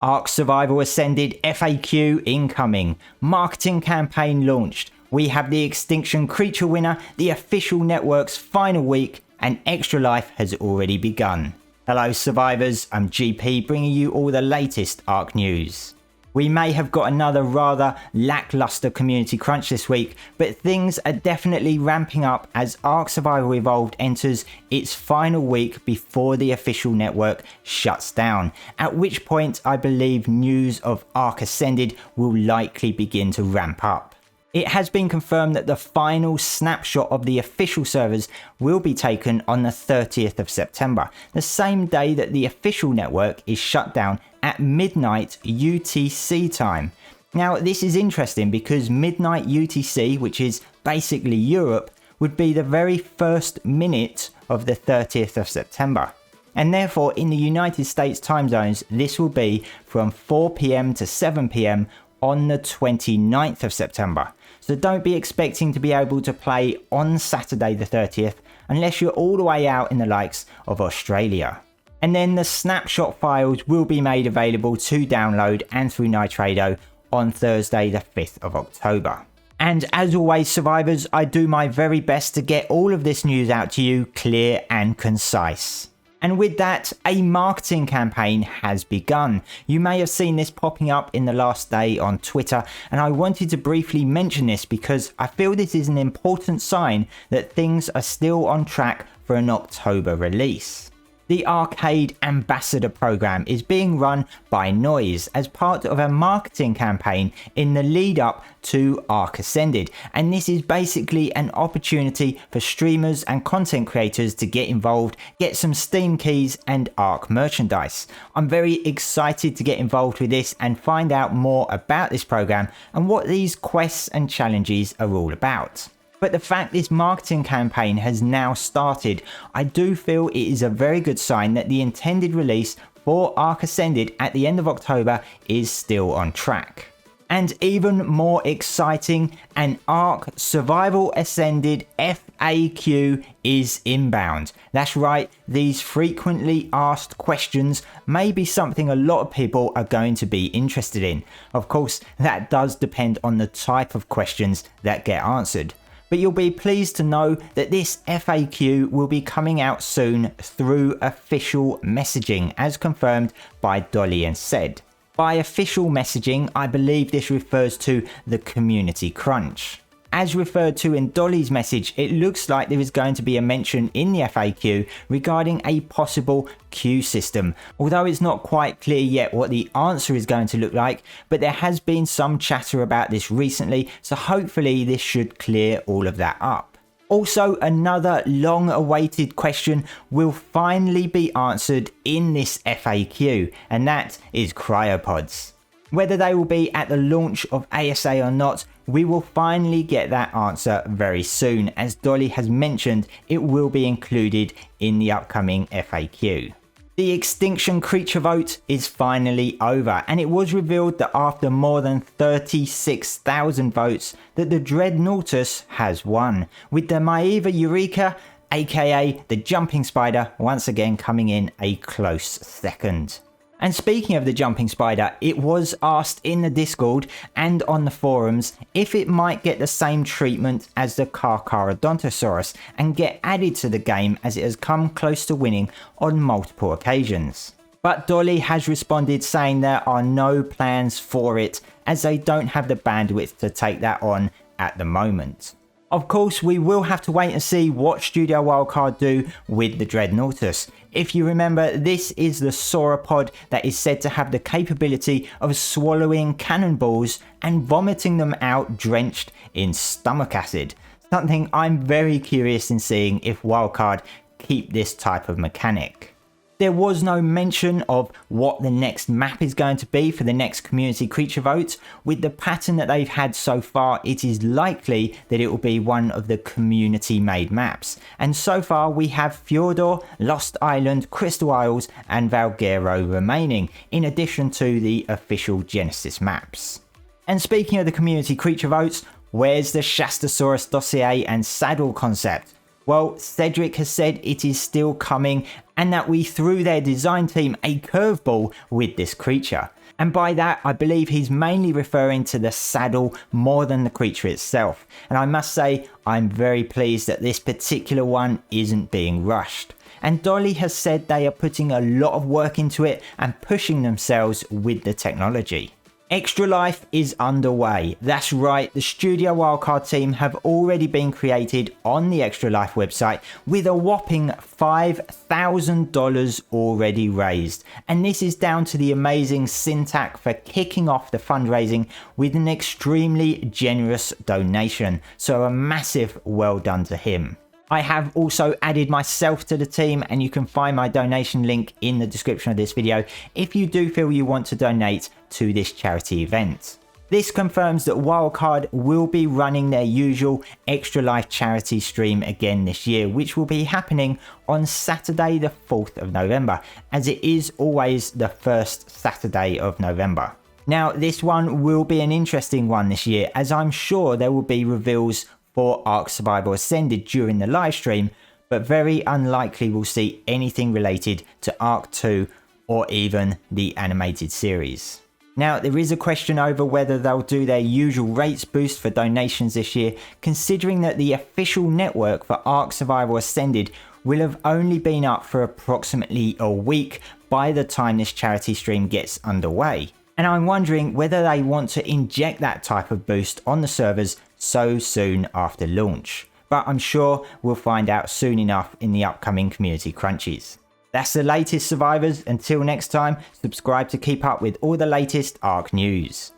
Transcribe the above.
ARK Survival Ascended FAQ incoming. Marketing campaign launched. We have the Extinction Creature winner, the official network's final week, and Extra Life has already begun. Hello survivors, I'm GP bringing you all the latest ARK news. We may have got another rather lackluster community crunch this week, but things are definitely ramping up as ARK Survival Evolved enters its final week before the official network shuts down, at which point I believe news of ARK Ascended will likely begin to ramp up. It has been confirmed that the final snapshot of the official servers will be taken on the 30th of September, the same day that the official network is shut down at midnight UTC time. Now this is interesting because midnight UTC, which is basically Europe, would be the very first minute of the 30th of September. And therefore in the United States time zones this will be from 4 PM to 7 PM on the 29th of September. So don't be expecting to be able to play on Saturday the 30th unless you're all the way out in the likes of Australia. And then the snapshot files will be made available to download and through Nitrado on Thursday the 5th of October. And as always survivors, I do my very best to get all of this news out to you clear and concise. And with that, a marketing campaign has begun. You may have seen this popping up in the last day on Twitter, and I wanted to briefly mention this because I feel this is an important sign that things are still on track for an October release. The Arcade Ambassador program is being run by Noiz as part of a marketing campaign in the lead up to ARK Ascended, and this is basically an opportunity for streamers and content creators to get involved, get some Steam keys and ARK merchandise. I'm very excited to get involved with this and find out more about this program and what these quests and challenges are all about. But the fact this marketing campaign has now started, I do feel it is a very good sign that the intended release for ARK Ascended at the end of October is still on track. And even more exciting, an ARK Survival Ascended FAQ is inbound. That's right, these frequently asked questions may be something a lot of people are going to be interested in. Of course, that does depend on the type of questions that get answered. But you'll be pleased to know that this FAQ will be coming out soon through official messaging as confirmed by Dolly and Said. By official messaging, I believe this refers to the community crunch. As referred to in Dolly's message, it looks like there is going to be a mention in the FAQ regarding a possible queue system, although it's not quite clear yet what the answer is going to look like, but there has been some chatter about this recently, so hopefully this should clear all of that up. Also, another long-awaited question will finally be answered in this FAQ, and that is Cryopods. Whether they will be at the launch of ASA or not, we will finally get that answer very soon, as Dolly has mentioned it will be included in the upcoming FAQ. The Extinction Creature vote is finally over, and it was revealed that after more than 36,000 votes that the Dreadnoughtus has won, with the Maeva Eureka, aka the Jumping Spider, once again coming in a close second. And speaking of the Jumping Spider, it was asked in the Discord and on the forums if it might get the same treatment as the Carcharodontosaurus and get added to the game as it has come close to winning on multiple occasions. But Dolly has responded saying there are no plans for it as they don't have the bandwidth to take that on at the moment. Of course, we will have to wait and see what Studio Wildcard do with the Dreadnoughtus. If you remember, this is the sauropod that is said to have the capability of swallowing cannonballs and vomiting them out drenched in stomach acid. Something I'm very curious in seeing if Wildcard keep this type of mechanic. There was no mention of what the next map is going to be for the next community creature vote. With the pattern that they've had so far, it is likely that it will be one of the community made maps. And so far we have Fjordor, Lost Island, Crystal Isles and Valguero remaining, in addition to the official Genesis maps. And speaking of the community creature votes, where's the Shastasaurus dossier and saddle concept? Well, Cedric has said it is still coming and that we threw their design team a curveball with this creature. And by that, I believe he's mainly referring to the saddle more than the creature itself. And I must say, I'm very pleased that this particular one isn't being rushed. And Dolly has said they are putting a lot of work into it and pushing themselves with the technology. Extra Life is underway. That's right, the Studio Wildcard team have already been created on the Extra Life website with a whopping $5,000 already raised. And this is down to the amazing Syntac for kicking off the fundraising with an extremely generous donation. So a massive well done to him. I have also added myself to the team, and you can find my donation link in the description of this video if you do feel you want to donate to this charity event. This confirms that Wildcard will be running their usual Extra Life charity stream again this year, which will be happening on Saturday the 4th of November, as it is always the first Saturday of November. Now, this one will be an interesting one this year, as I'm sure there will be reveals for ARK Survival Ascended during the live stream, but very unlikely we'll see anything related to ARK 2 or even the animated series. Now, there is a question over whether they'll do their usual rates boost for donations this year, considering that the official network for ARK Survival Ascended will have only been up for approximately a week by the time this charity stream gets underway. And I'm wondering whether they want to inject that type of boost on the servers so soon after launch. But I'm sure we'll find out soon enough in the upcoming community crunches. That's the latest, survivors. Until next time, subscribe to keep up with all the latest ARK news.